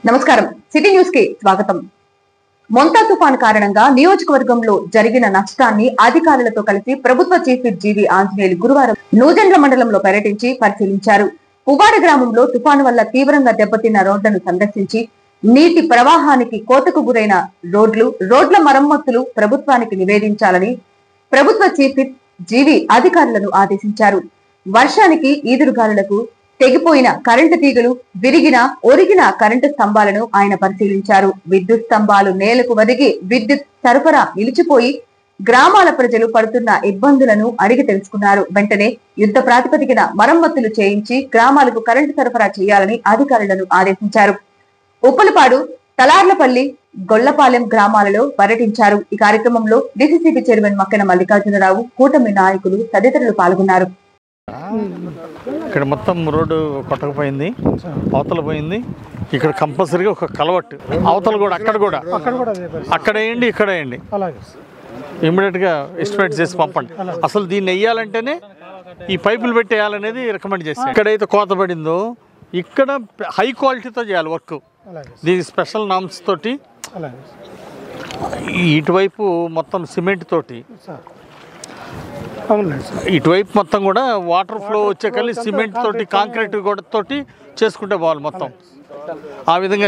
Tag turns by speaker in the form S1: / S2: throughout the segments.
S1: నమస్కారం city news కి స్వాగతం. మొంతా తుఫాన్ కారణంగా నియోజకవర్గంలో జరిగిన నష్టాన్ని అధికారులతో కలిసి ప్రభుత్వ చీఫ్ విప్ జీవి ఆంజనేయులు గురువారం నూజెండ్ల మండలంలో పర్యటించి పరిశీలించారు. పువ్వాడ గ్రామంలో తుఫాను వల్ల తీవ్రంగా దెబ్బతిన్న రోడ్లను సందర్శించి నీటి ప్రవాహానికి కోతకు గురైన రోడ్ల మరమ్మతులు ప్రభుత్వానికి నివేదించాలని ప్రభుత్వ చీఫ్ విప్ జీవి అధికారులను ఆదేశించారు. వర్షానికి ఈదురుగాలులకు తెగిపోయిన కరెంటు తీగలు, ఒరిగిన కరెంటు స్తంభాలను ఆయన పరిశీలించారు. విద్యుత్ స్తంభాలు నేలకు ఒరిగి విద్యుత్ సరఫరా నిలిచిపోయి గ్రామాల ప్రజలు పడుతున్న ఇబ్బందులను అడిగి తెలుసుకున్నారు. వెంటనే యుద్ధ ప్రాతిపదికన మరమ్మతులు చేయించి గ్రామాలకు కరెంటు సరఫరా చేయాలని అధికారులను ఆదేశించారు. ఉప్పలపాడు, తలార్లపల్లి, గొల్లపాలెం గ్రామాలలో పర్యటించారు. ఈ కార్యక్రమంలో డిసిసిబి చైర్మన్ మక్కెన మల్లికార్జునరావు, కూటమి నాయకులు తదితరులు పాల్గొన్నారు.
S2: ఇక్కడ మొత్తం రోడ్డు కొట్టకపోయింది, అవతల పోయింది. ఇక్కడ కంపల్సరీగా ఒక కలవట్టు అవతల కూడా అక్కడ వేయండి, ఇక్కడ వేయండి. ఇమ్మీడియట్గా ఎస్టిమేట్ చేసి పంపండి. అసలు దీన్ని వేయాలంటేనే ఈ పైపులు పెట్టి వేయాలనేది రికమెండ్ చేస్తాను. ఎక్కడైతే కోత పడిందో ఇక్కడ హై క్వాలిటీతో చేయాలి వర్క్. దీని స్పెషల్ నామ్స్ తోటి ఇటువైపు మొత్తం సిమెంట్ తోటి, ఇటువైపు మొత్తం కూడా వాటర్ ఫ్లో వచ్చే కలిసి సిమెంట్ తోటి కాంక్రీట్ తోటి చేసుకుంటే బాగుంది. మొత్తం ఆ విధంగా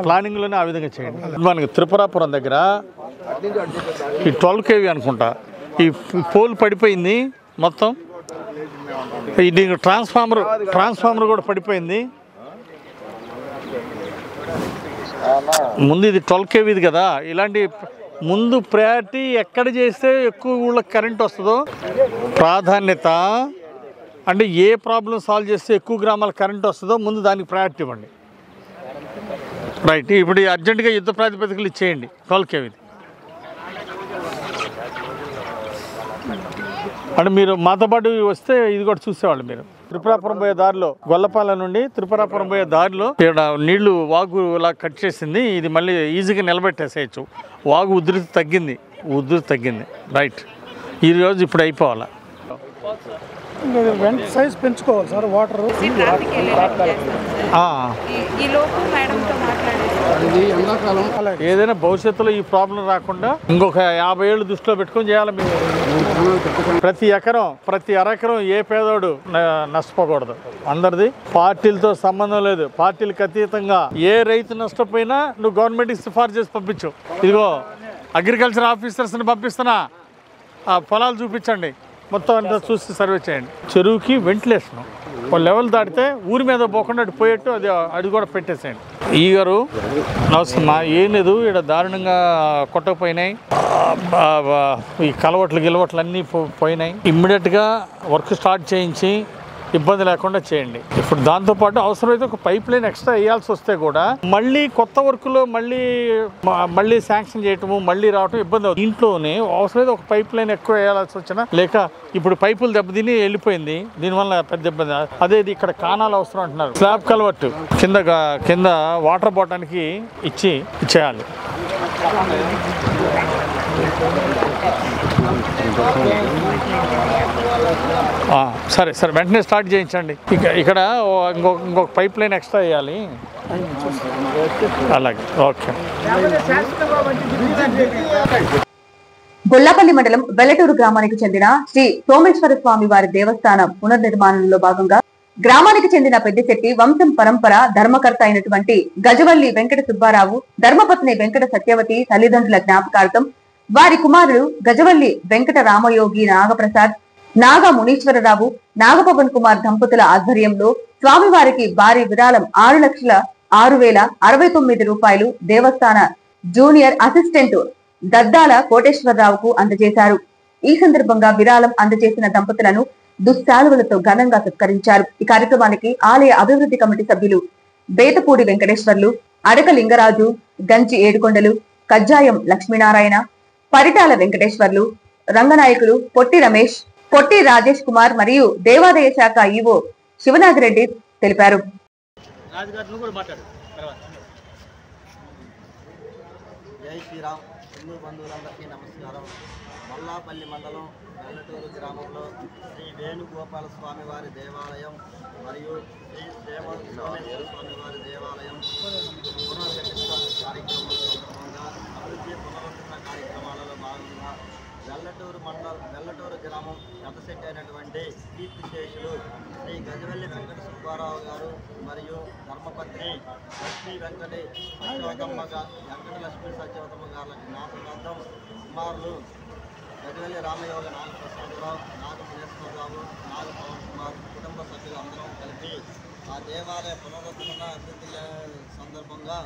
S2: ప్లానింగ్లోనే ఆ విధంగా చేయండి. మనకి త్రిపురాపురం దగ్గర ఈ 12 kV అనుకుంటా ఈ పోల్ పడిపోయింది మొత్తం. ఇది ట్రాన్స్ఫార్మర్ కూడా పడిపోయింది. ముందు ఇది 12 kVది కదా. ఇలాంటి ముందు ప్రయారిటీ ఎక్కడ చేస్తే ఎక్కువ ఊళ్ళకి కరెంట్ వస్తుందో ప్రాధాన్యత, అంటే ఏ ప్రాబ్లం సాల్వ్ చేస్తే ఎక్కువ గ్రామాలకు కరెంట్ వస్తుందో ముందు దానికి ప్రయారిటీ ఇవ్వండి. రైట్, ఇప్పుడు అర్జెంటుగా యుద్ధ ప్రాతిపదికలు ఇచ్చేయండి 12 kVది. అంటే మీరు మాతో పాటు వస్తే ఇది కూడా చూసేవాళ్ళు. మీరు త్రిపురాపురం పోయే దారిలో, గొల్లపాలెం నుండి త్రిపురాపురం పోయే దారిలో ఇక్కడ నీళ్లు వాగు ఇలా కట్ చేసింది. ఇది మళ్ళీ ఈజీగా నిలబెట్టేసేయచ్చు. వాగు ఉధృతి తగ్గింది. రైట్, ఈరోజు ఇప్పుడు అయిపోవాలా.
S3: సైజ్ పెంచుకోవాలి సార్. వాటర్
S2: ఏదైనా భవిష్యత్తులో ఈ ప్రాబ్లం రాకుండా ఇంకొక 50 ఏళ్ళు దృష్టిలో పెట్టుకొని చేయాలి. ప్రతి అరెకరం ఏ పేదోడు నష్టపోకూడదు. అందరిది పార్టీలతో సంబంధం లేదు. పార్టీలకు అతీతంగా ఏ రైతు నష్టపోయినా నువ్వు గవర్నమెంట్కి సిఫార్సు చేసి పంపించు. ఇదిగో అగ్రికల్చర్ ఆఫీసర్స్ని పంపిస్తున్నా, ఆ పొలాలు చూపించండి, మొత్తం అంతా చూసి సర్వే చేయండి. చెరువుకి వెంటిలేషన్ ఒక లెవెల్ దాటితే ఊరి మీద పోకుండా అటు పోయేట్టు అది కూడా పెట్టేసేయండి. ఈ గారు నమస్తే. ఏం లేదు, ఇక్కడ దారుణంగా కొట్టకపోయినాయి. ఈ గిలవట్లు అన్నీ పోయినాయి. ఇమ్మీడియట్గా వర్క్ స్టార్ట్ చేయించి ఇబ్బంది లేకుండా చేయండి. ఇప్పుడు దాంతోపాటు అవసరమైతే ఒక పైప్ లైన్ ఎక్స్ట్రా వేయాల్సి వస్తే కూడా మళ్ళీ కొత్త వర్క్లో మళ్ళీ శాంక్షన్ చేయటము, మళ్ళీ రావటం ఇబ్బంది అవుతుంది. ఇంట్లోనే అవసరమైతే ఒక పైప్ లైన్ ఎక్కువ వేయాల్సి వచ్చినా, లేక ఇప్పుడు పైపులు దెబ్బతిని వెళ్ళిపోయింది, దీనివల్ల పెద్ద ఇబ్బంది. అదే ఇక్కడ కానాలు అవసరం అంటున్నారు. స్లాబ్ కలవట్టు కింద వాటర్ పోవటానికి ఇచ్చేయాలి. సరే వెంటనే స్టార్ట్ చేయించండి. ఇక్కడ ఇంకొక పైప్ లైన్ ఎక్స్ట్రా వేయాలి. అలాగే, ఓకే.
S1: గొల్లపల్లి మండలం వెల్లటూరు గ్రామానికి చెందిన శ్రీ సోమేశ్వర స్వామి వారి దేవస్థానం పునర్నిర్మాణంలో భాగంగా గ్రామానికి చెందిన పెద్దిశెట్టి వంశం పరంపర ధర్మకర్త అయినటువంటి గజవల్లి వెంకట సుబ్బారావు, ధర్మపత్ని వెంకట సత్యవతి తల్లిదండ్రుల జ్ఞాపకార్థం వారి కుమారుడు గజవల్లి వెంకట రామయోగి నాగప్రసాద్, నాగ మునీశ్వరరావు, నాగపవన్ కుమార్ దంపతుల ఆధ్వర్యంలో స్వామివారికి భారీ విరాళం 6,06,069 రూపాయలు దేవస్థాన జూనియర్ అసిస్టెంట్ దద్దాల కోటేశ్వరరావుకు అందజేశారు. ఈ సందర్భంగా విరాళం అందజేసిన దంపతులను దుశ్శాలువలతో ఘనంగా సత్కరించారు. ఈ కార్యక్రమానికి ఆలయ అభివృద్ధి కమిటీ సభ్యులు బేతపూడి వెంకటేశ్వర్లు, అడక లింగరాజు, గంచి ఏడుకొండలు, కజ్జాయం లక్ష్మీనారాయణ, పరిటాల వెంకటేశ్వర్లు, రంగనాయకులు పొట్టి రమేష్, పొట్టి రాజేష్ కుమార్ మరియు దేవాదాయ శాఖ ఈవో శివనాగిరెడ్డి తెలిపారు.
S4: జై శ్రీరామ్. హిందూ బంధువులందరికీ నమస్కారం. మల్లాపల్లి మండలం వెల్లటూరు గ్రామంలో శ్రీ వేణుగోపాల స్వామి వారి దేవాలయం మరియు శ్రీ సోమేశ్వర స్వామి వారి దేవాలయం పునర్ప్రతిష్ఠ కార్యక్రమం సందర్భంగా అభివృద్ధి పునరుద్ధరణ కార్యక్రమాలలో భాగంగా వెల్లటూరు గ్రామం పెద్దశెట్టి అయినటువంటి కీర్తిశేషులు శ్రీ గజవెల్లి వెంకట సుబ్బారావు గారు మరియు ధర్మపత్ని లక్ష్మీ వెంకటలక్ష్మీ సత్యవతమ్మ గారి జ్ఞాపకార్థం కుమారులు గజవెల్లి రామయోగ నాగప్రసాదరావు, నాగమల్లేశ్వరరావు, నాగపవన్ కుమార్ కుటుంబ సభ్యులు అందరం కలిపి ఆ దేవాలయ పునరుద్ధరణ అభివృద్ధి సందర్భంగా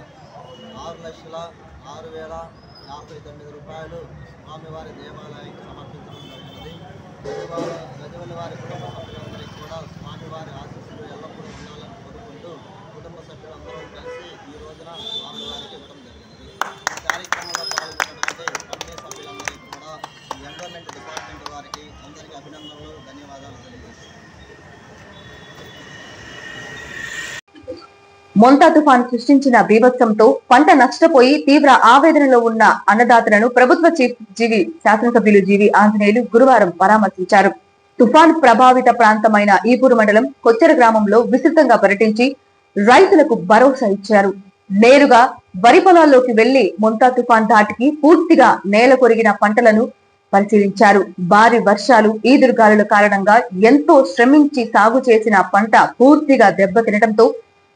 S4: 6,06,059 రూపాయలు స్వామివారి దేవాలయానికి సమర్పించడం జరిగినది. గజవెల్లి వారి కుటుంబ సభ్యులందరికీ కూడా స్వామివారి ఆశీస్సులు ఎల్లప్పుడూ ఉండాలని కోరుకుంటూ కుటుంబ సభ్యులందరూ కలిసి ఈ రోజున స్వామివారికి ఇవ్వడం జరిగింది. ఈ కార్యక్రమంలో పాల్గొన్నటువంటి కమిటీ సభ్యులందరికీ కూడా ఎన్విరాన్మెంట్ డిపార్ట్మెంట్ వారికి అందరికీ అభినందనలు, ధన్యవాదాలు తెలియజేస్తున్నాను.
S1: మొంతా తుఫాన్ సృష్టించిన బీభత్సంతో పంట నష్టపోయి తీవ్ర ఆవేదనలో ఉన్న అన్నదాతలను ప్రభుత్వ చీఫ్ జీవి శాసనసభ్యులు జీవి ఆంజనేయులు గురువారం పరామర్శించారు. తుఫాన్ ప్రభావిత ప్రాంతమైన ఈపూరు మండలం కొచ్చెర గ్రామంలో విస్తృతంగా పర్యటించి రైతులకు భరోసా ఇచ్చారు. నేరుగా వరి పొలాల్లోకి వెళ్లి మొంతా తుఫాన్ ధాటికి పూర్తిగా నేల కొరిగిన పంటలను పరిశీలించారు. భారీ వర్షాలు, ఈదురుగాలుల కారణంగా ఎంతో శ్రమించి సాగు చేసిన పంట పూర్తిగా దెబ్బతినడంతో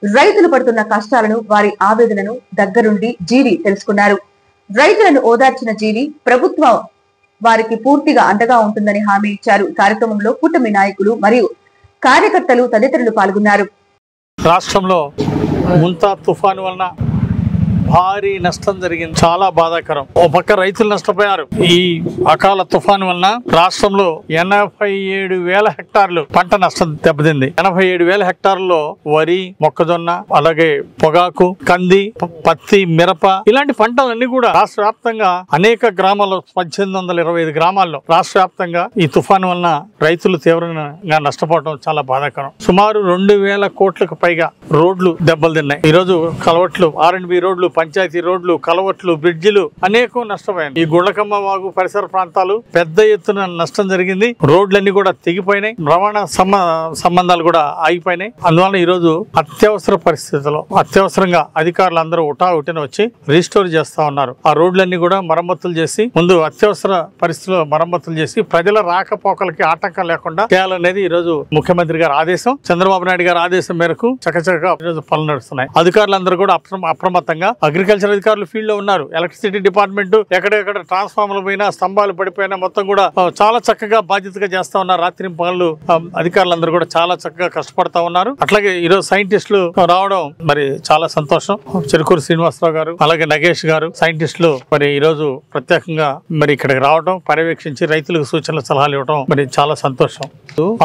S1: రైతులు పడుతున్న కష్టాలను, వారి ఆవేదనను దగ్గరుండి జీవి తెలుసుకున్నారు. రైతులను ఓదార్చిన జీవి ప్రభుత్వం వారికి పూర్తిగా అండగా ఉంటుందని హామీ ఇచ్చారు. కార్యక్రమంలో కూటమి నాయకులు మరియు కార్యకర్తలు తదితరులు పాల్గొన్నారు.
S2: రాష్ట్రంలో ముంతా తుఫాను వలన భారీ నష్టం జరిగింది. చాలా బాధాకరం. ఓ పక్క రైతులు నష్టపోయారు. ఈ అకాల తుఫాను వలన రాష్ట్రంలో 87,000 హెక్టార్లు పంట నష్టం దెబ్బతింది. 87,000 హెక్టార్లలో వరి, మొక్కజొన్న, అలాగే పొగాకు, కంది, పత్తి, మిరప ఇలాంటి పంటలన్నీ కూడా రాష్ట్ర వ్యాప్తంగా అనేక గ్రామాల్లో 1825 గ్రామాల్లో రాష్ట్ర వ్యాప్తంగా ఈ తుఫాను వలన రైతులు తీవ్రంగా నష్టపోవడం చాలా బాధాకరం. సుమారు 2,000 కోట్లకు పైగా రోడ్లు దెబ్బలు తిన్నాయి. ఈ రోజు కలవట్లు, R&B రోడ్లు, పంచాయతీ రోడ్లు, కలవట్లు, బ్రిడ్జిలు అనేకం నష్టపోయాయి. ఈ గుళ్ళకమ్మ వాగు పరిసర ప్రాంతాలు పెద్ద ఎత్తున నష్టం జరిగింది. రోడ్లన్నీ కూడా తెగిపోయినాయి. రవాణా సంబంధాలు కూడా ఆగిపోయినాయి. అందువల్ల ఈ రోజు అత్యవసర పరిస్థితుల్లో అత్యవసరంగా అధికారులు అందరూ ఉటాఉటిన వచ్చి రీస్టోర్ చేస్తా ఉన్నారు. ఆ రోడ్లన్నీ కూడా మరమ్మతులు చేసి, ముందు అత్యవసర పరిస్థితుల్లో మరమ్మతులు చేసి ప్రజల రాకపోకలకి ఆటంకం లేకుండా చేయాలనేది ఈ రోజు ముఖ్యమంత్రి గారి ఆదేశం. చంద్రబాబు నాయుడు గారి ఆదేశం మేరకు చకచకా ఈరోజు పనులు నడుస్తున్నాయి. అధికారులందరూ కూడా అప్రమత్తంగా, అగ్రికల్చర్ అధికారులు ఫీల్డ్ లో ఉన్నారు. ఎలక్ట్రిసిటీ డిపార్ట్మెంట్ ఎక్కడెక్కడ ట్రాన్స్ఫార్మర్లు పోయినా, స్తంభాలు పడిపోయినా మొత్తం కూడా చాలా చక్కగా బాధ్యతగా చేస్తా ఉన్నారు. రాత్రి పనులు అధికారులందరూ కూడా చాలా చక్కగా కష్టపడతా ఉన్నారు. అట్లాగే ఈరోజు సైంటిస్టులు రావడం మరి చాలా సంతోషం. చెరుకూరు శ్రీనివాసరావు గారు, అలాగే నగేష్ గారు సైంటిస్టులు మరి ఈ రోజు ప్రత్యేకంగా మరి ఇక్కడికి రావడం, పర్యవేక్షించి రైతులకు సూచనలు, సలహాలు ఇవ్వడం మరి చాలా సంతోషం.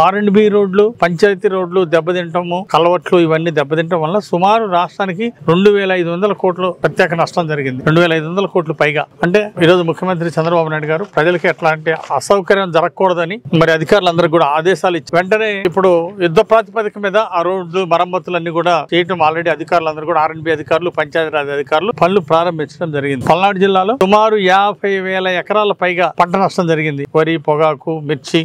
S2: R&B రోడ్లు, పంచాయతీ రోడ్లు దెబ్బతింటము, కలవట్లు ఇవన్నీ దెబ్బతింటం వల్ల సుమారు రాష్ట్రానికి 2,500 కోట్లు ప్రత్యేక నష్టం జరిగింది. 2,500 కోట్లు పైగా. అంటే ఈరోజు ముఖ్యమంత్రి చంద్రబాబు నాయుడు గారు ప్రజలకి ఎట్లాంటి అసౌకర్యం జరగకూడదని మరి అధికారులందరికీ కూడా ఆదేశాలు ఇచ్చి వెంటనే ఇప్పుడు యుద్ధ ప్రాతిపదిక మీద ఆ రోడ్లు మరమ్మతులన్నీ కూడా చేయటం ఆల్రెడీ అధికారులందరూ కూడా R&B అధికారులు, పంచాయతీరాజ్ అధికారులు పనులు ప్రారంభించడం జరిగింది. పల్నాడు జిల్లాలో సుమారు 50,000 ఎకరాల పైగా పంట నష్టం జరిగింది. వరి, పొగాకు, మిర్చి,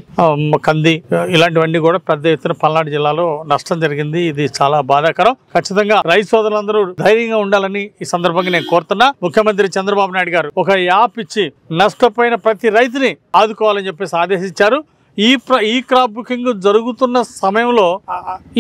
S2: కంది ఇలాంటివన్నీ కూడా పెద్ద ఎత్తున పల్నాడు జిల్లాలో నష్టం జరిగింది. ఇది చాలా బాధాకరం. ఖచ్చితంగా రైతు సోదరులందరూ ధైర్యంగా ఉండాలని ఈ సందర్భంగా నేను కోరుతున్నా. ముఖ్యమంత్రి చంద్రబాబు నాయుడు గారు ఒక యాప్ ఇచ్చి నష్టపోయిన ప్రతి రైతుని ఆదుకోవాలని చెప్పేసి ఆదేశించారు. ఈ క్రాప్ బుకింగ్ జరుగుతున్న సమయంలో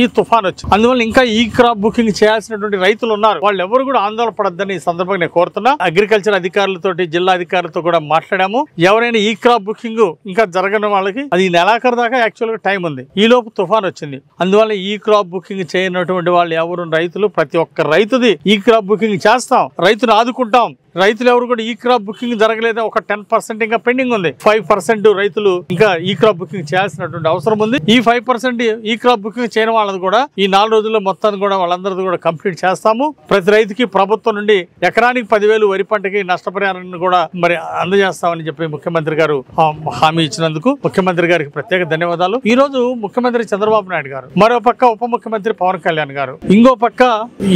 S2: ఈ తుఫాన్ వచ్చింది. అందువల్ల ఇంకా ఈ క్రాప్ బుకింగ్ చేయాల్సినటువంటి రైతులు ఉన్నారు. వాళ్ళు ఎవరు కూడా ఆందోళన పడద్దని ఈ సందర్భంగా నేను కోరుతున్నా. అగ్రికల్చర్ అధికారులతో, జిల్లా అధికారులతో కూడా మాట్లాడాము. ఎవరైనా ఈ క్రాప్ బుకింగ్ ఇంకా జరగని వాళ్ళకి అది నెలాఖరు దాకా యాక్చువల్ గా టైం ఉంది. ఈ లోపు తుఫాన్ వచ్చింది. అందువల్ల ఈ క్రాప్ బుకింగ్ చేయనటువంటి వాళ్ళు ఎవరు రైతులు, ప్రతి ఒక్క రైతుది ఈ క్రాప్ బుకింగ్ చేస్తాం, రైతును ఆదుకుంటాం. రైతులు ఎవరు కూడా ఈ క్రాప్ బుకింగ్ జరగలేదు. ఒక 10% ఇంకా పెండింగ్ ఉంది. 5% రైతులు ఇంకా ఈ క్రాప్ బుకింగ్ చేయాల్సినటువంటి అవసరం ఉంది. ఈ 5% ఈ క్రాప్ బుకింగ్ చేయని వాళ్ళది కూడా ఈ 4 రోజుల్లో మొత్తాన్ని కూడా వాళ్ళందరిది కూడా కంప్లీట్ చేస్తాము. ప్రతి రైతుకి ప్రభుత్వం నుండి ఎకరానికి 10,000 వరి పంటకి నష్టపరిహారాన్ని కూడా మరి అందజేస్తామని చెప్పి ముఖ్యమంత్రి గారు హామీ ఇచ్చినందుకు ముఖ్యమంత్రి గారికి ప్రత్యేక ధన్యవాదాలు. ఈ రోజు ముఖ్యమంత్రి చంద్రబాబు నాయుడు గారు, మరో పక్క ఉప ముఖ్యమంత్రి పవన్ కళ్యాణ్ గారు, ఇంకో పక్క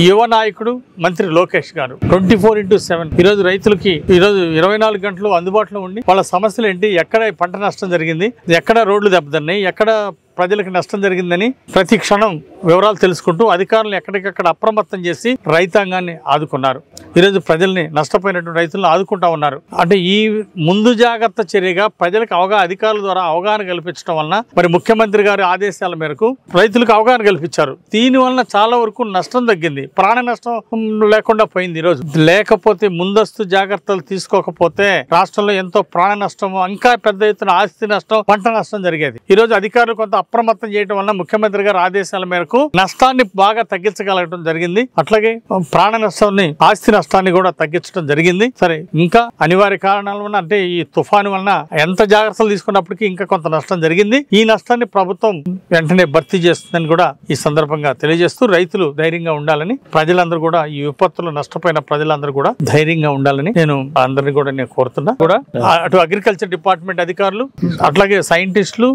S2: యువ నాయకుడు మంత్రి లోకేష్ గారు 24/7 ఈ రోజు రైతులకి ఈ రోజు 24 గంటలు అందుబాటులో ఉండి వాళ్ళ సమస్యలు ఏంటి, ఎక్కడ పంట నష్టం జరిగింది, ఎక్కడ రోడ్లు దెబ్బతిన్నాయి, ఎక్కడ ప్రజలకు నష్టం జరిగిందని ప్రతి క్షణం వివరాలు తెలుసుకుంటూ అధికారులు ఎక్కడికక్కడ అప్రమత్తం చేసి రైతాంగాన్ని ఆదుకున్నారు. ఈరోజు ప్రజల్ని నష్టపోయినటువంటి రైతులను ఆదుకుంటా ఉన్నారు. అంటే ఈ ముందు జాగ్రత్త చర్యగా ప్రజలకు అధికారుల ద్వారా అవగాహన కల్పించడం వలన మరి ముఖ్యమంత్రి గారి ఆదేశాల మేరకు రైతులకు అవగాహన కల్పించారు. దీని వలన చాలా వరకు నష్టం తగ్గింది, ప్రాణ నష్టం లేకుండా పోయింది. ఈ రోజు లేకపోతే ముందస్తు జాగ్రత్తలు తీసుకోకపోతే రాష్ట్రంలో ఎంతో ప్రాణ నష్టం, ఇంకా పెద్ద ఎత్తున ఆస్తి నష్టం, పంట నష్టం జరిగేది. ఈ రోజు అధికారులు కొంత అప్రమత్తం చేయడం వల్ల ముఖ్యమంత్రి గారి ఆదేశాల మేరకు నష్టాన్ని బాగా తగ్గించగలగడం జరిగింది. అట్లాగే ప్రాణ నష్టాన్ని, ఆస్తి నష్టాన్ని కూడా తగ్గించడం జరిగింది. సరే, ఇంకా అనివార్య కారణాల వల్ల అంటే ఈ తుఫాను వలన ఎంత జాగ్రత్తలు తీసుకున్నప్పటికీ ఇంకా కొంత నష్టం జరిగింది. ఈ నష్టాన్ని ప్రభుత్వం వెంటనే భర్తీ చేస్తుందని కూడా ఈ సందర్భంగా తెలియజేస్తూ రైతులు ధైర్యంగా ఉండాలని, ప్రజలందరూ కూడా ఈ విపత్తులు నష్టపోయిన ప్రజలందరూ కూడా ధైర్యంగా ఉండాలని నేను అందరినీ కూడా నేను కోరుతున్నా. కూడా అటు అగ్రికల్చర్ డిపార్ట్మెంట్ అధికారులు, అట్లాగే సైంటిస్టులు,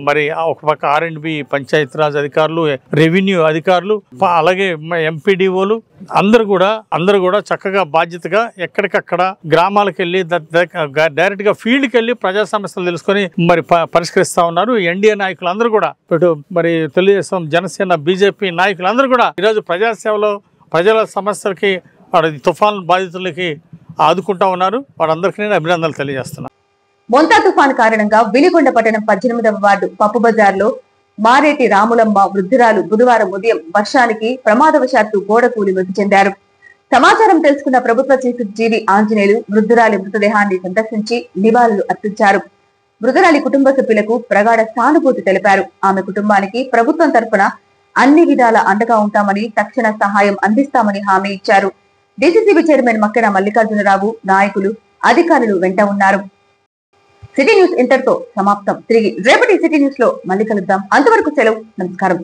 S2: మరి ఒక పక్క R&B పంచాయతీరాజ్ అధికారులు, రెవెన్యూ అధికారులు, అలాగే ఎంపీడీఓలు అందరూ కూడా చక్కగా బాధ్యతగా ఎక్కడికక్కడ గ్రామాలకు వెళ్ళి డైరెక్ట్ గా ఫీల్డ్కి వెళ్ళి ప్రజా సమస్యలు తెలుసుకొని మరి పరిష్కరిస్తా ఉన్నారు. ఎన్డీఏ నాయకులు అందరూ కూడా, ఇటు మరి తెలుగుదేశం, జనసేన, బీజేపీ నాయకులు అందరూ కూడా ఈరోజు ప్రజాసేవలో ప్రజల సమస్యలకి, తుఫాను బాధితులకి ఆదుకుంటా ఉన్నారు. వారందరికీ నేను అభినందనలు తెలియజేస్తున్నాను.
S1: మొంతా తుఫాను కారణంగా విలిగొండ పట్టణం 18వ వార్డు పప్పు బజార్లో మారేటి రాములమ్మ వృద్ధురాలు బుధవారం ఉదయం వర్షానికి ప్రమాదవశాత్తు గోడ కూలి మృతి చెందారు. సమాచారం తెలుసుకున్న ప్రభుత్వ చీఫ్ జీవి ఆంజనేయులు వృద్ధురాలి మృతదేహాన్ని సందర్శించి నివాళులు అర్పించారు. వృద్ధురాలి కుటుంబ సభ్యులకు ప్రగాఢ సానుభూతి తెలిపారు. ఆమె కుటుంబానికి ప్రభుత్వం తరఫున అన్ని విధాల అండగా ఉంటామని, తక్షణ సహాయం అందిస్తామని హామీ ఇచ్చారు. డీసీసీబీ చైర్మన్ మక్కెన మల్లికార్జునరావు, నాయకులు, అధికారులు వెంట ఉన్నారు. సిటీ న్యూస్ ఇంతటితో సమాప్తం. తిరిగి రేపటి సిటీ న్యూస్ లో మళ్ళీ కలుద్దాం. అంతవరకు సెలవు. నమస్కారం.